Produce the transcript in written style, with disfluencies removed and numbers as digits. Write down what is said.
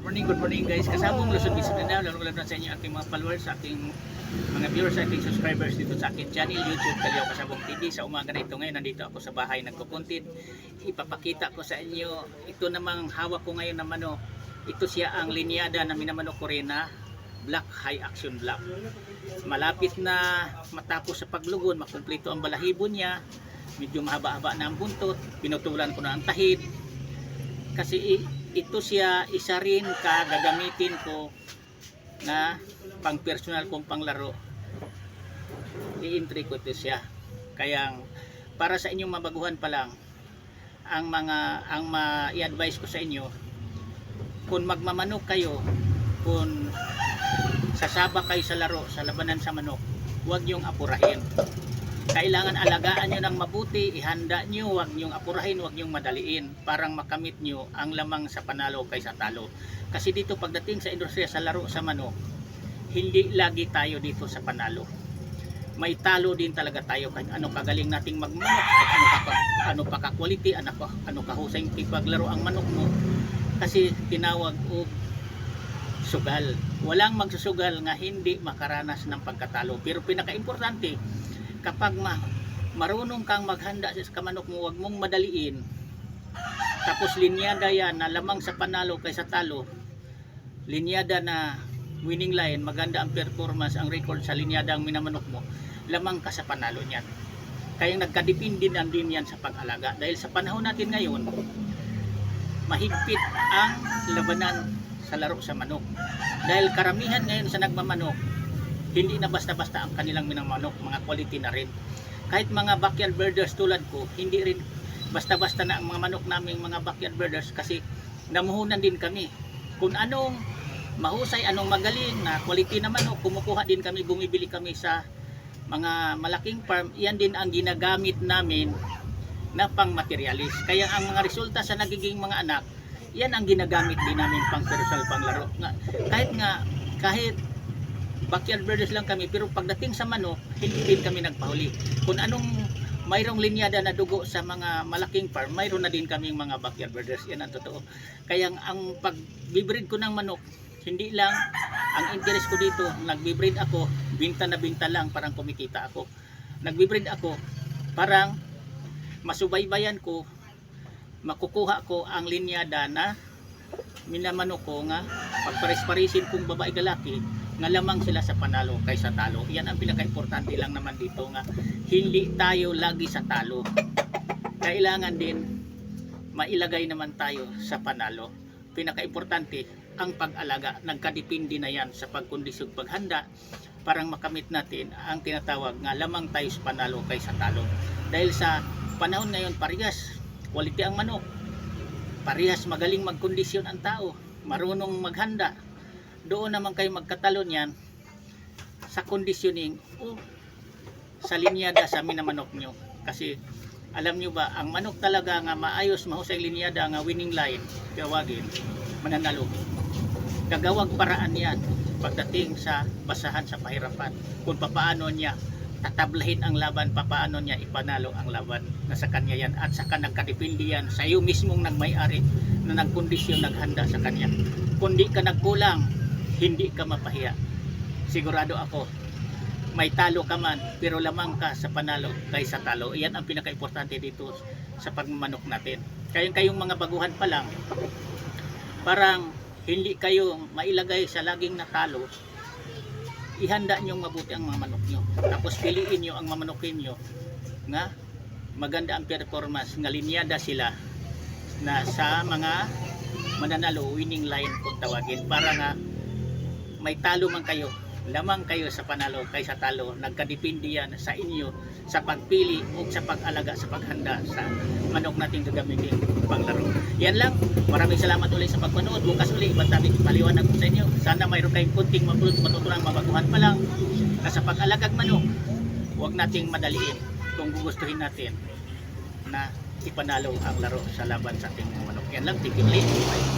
Good morning guys. Kasabong Luzon, Visayas na lalo sa inyo ating mga followers, sa ating mga viewers, sa ating subscribers dito sa aking channel YouTube Kalyaw Kasabong TV. Sa umaga na ito ngayon, nandito ako sa bahay nagkukuntit. Ipapakita ko sa inyo, ito namang hawak ko ngayon na manok. Ito siya ang linyada na minamanok ko rin na Black High Action Black. Malapit na matapos sa paglugon, makumpleto ang balahibo niya. Medyo mahaba-haba na ang buntot, pinutulan ko na ang tahid. Kasi ito siya isa rin gagamitin ko na pang personal kong panglaro. I-entry ko ito siya. Kaya para sa inyong mabaguhan pa lang, ang i-advise ko sa inyo, kung magmamanok kayo, kung sasaba kayo sa laro, sa labanan sa manok, huwag niyong apurahin. Kailangan alagaan nyo ng mabuti, ihanda nyo, huwag nyong apurahin, huwag nyong madaliin, parang makamit nyo ang lamang sa panalo kaysa talo. Kasi dito pagdating sa industriya sa laro sa manok, hindi lagi tayo dito sa panalo. May talo din talaga tayo kahit ano kagaling nating magmanok, ano pa ka-quality, ano kahusay paglaro ang manok mo. Kasi tinawag o sugal. Walang magsusugal nga hindi makaranas ng pagkatalo. Pero pinaka-importante, kapag marunong kang maghanda sa kamanok mo, huwag mong madaliin. Tapos linyada yan na lamang sa panalo kaysa talo. Linyada na winning line, maganda ang performance, ang record sa linyada ang minamanok mo, lamang ka sa panalo niyan. Kaya nagkadepende na din yan sa pag-alaga. Dahil sa panahon natin ngayon, mahigpit ang labanan sa laro sa manok. Dahil karamihan ngayon sa nagmamanok, hindi na basta-basta ang kanilang minamanok, mga quality na rin. Kahit mga backyard birders tulad ko, hindi rin basta-basta na ang mga manok naming mga backyard birders, kasi namuhunan din kami. Kung anong mahusay, anong magaling na quality na manok, kumukuha din kami, bumibili kami sa mga malaking farm. Yan din ang ginagamit namin na pang materialis. Kaya ang mga resulta sa nagiging mga anak, yan ang ginagamit din namin pang personal, pang laro. Kahit backyard birders lang kami, pero pagdating sa manok, hindi din kami nagpahuli. Kung anong mayroong linyada na dugo sa mga malaking farm, mayroon na din kaming mga backyard birders. Yan ang totoo. Kaya ang pagbibreed ko ng manok, hindi lang ang interest ko dito, nagbibreed ako, binta na binta lang, parang kumikita ako. Nagbibreed ako, parang masubaybayan ko, makukuha ko ang linyada na minamanok ko nga, pagpares-parisin kong babae galaki, nga lamang sila sa panalo kaysa talo. Yan ang pinaka-importante lang naman dito, nga hindi tayo lagi sa talo. Kailangan din mailagay naman tayo sa panalo. Pinaka-importante ang pag-alaga. Nagkadepende na yan sa pagkondisyon, paghanda, parang makamit natin ang tinatawag nga lamang tayo sa panalo kaysa talo. Dahil sa panahon ngayon, parehas quality ang manok, parehas magaling magkondisyon ang tao, marunong maghanda. Doon naman kayo magkatalo niyan sa conditioning o sa linyada sa minamanok nyo. Kasi alam nyo ba, ang manok talaga nga maayos, mahusay linyada nga winning line, gawagin, mananalo. Gagawag paraan yan pagdating sa basahan sa pahirapan, kung papaano niya tatablahin ang laban, papaano niya ipanalo ang laban. Nasa kanya yan, at saka nagkadepende yan sa iyo mismong nagmay-ari na nagkondisyon, naghanda sa kanya. Kung di ka nagkulang, hindi ka mapahiya. Sigurado ako, may talo ka man, pero lamang ka sa panalo kaysa talo. Iyan ang pinaka-importante dito sa pagmamanok natin. Kayong mga baguhan pa lang, parang hindi kayo mailagay sa laging natalo, ihanda nyo mabuti ang mga manok nyo. Tapos piliin nyo ang mamanokin nyo nga maganda ang performance, nga linyada sila na sa mga mananalo, winning line kung tawagin, para nga may talo man kayo, lamang kayo sa panalo kaysa talo. Nagkadepende yan sa inyo sa pagpili o sa pag-alaga, sa paghanda sa manok nating gagamitin panglaro. Yan lang. Maraming salamat ulit sa pagpanood. Bukas ulit ibang topic paliwanag ko sa inyo. Sana mayroon kayong kunting matutunan, mabaguhan pa lang na sa pag-alagag manok, huwag nating madaliin kung gugustuhin natin na ipanalo ang laro sa laban sa ating manok. Yan lang. Thank you ulit. Bye.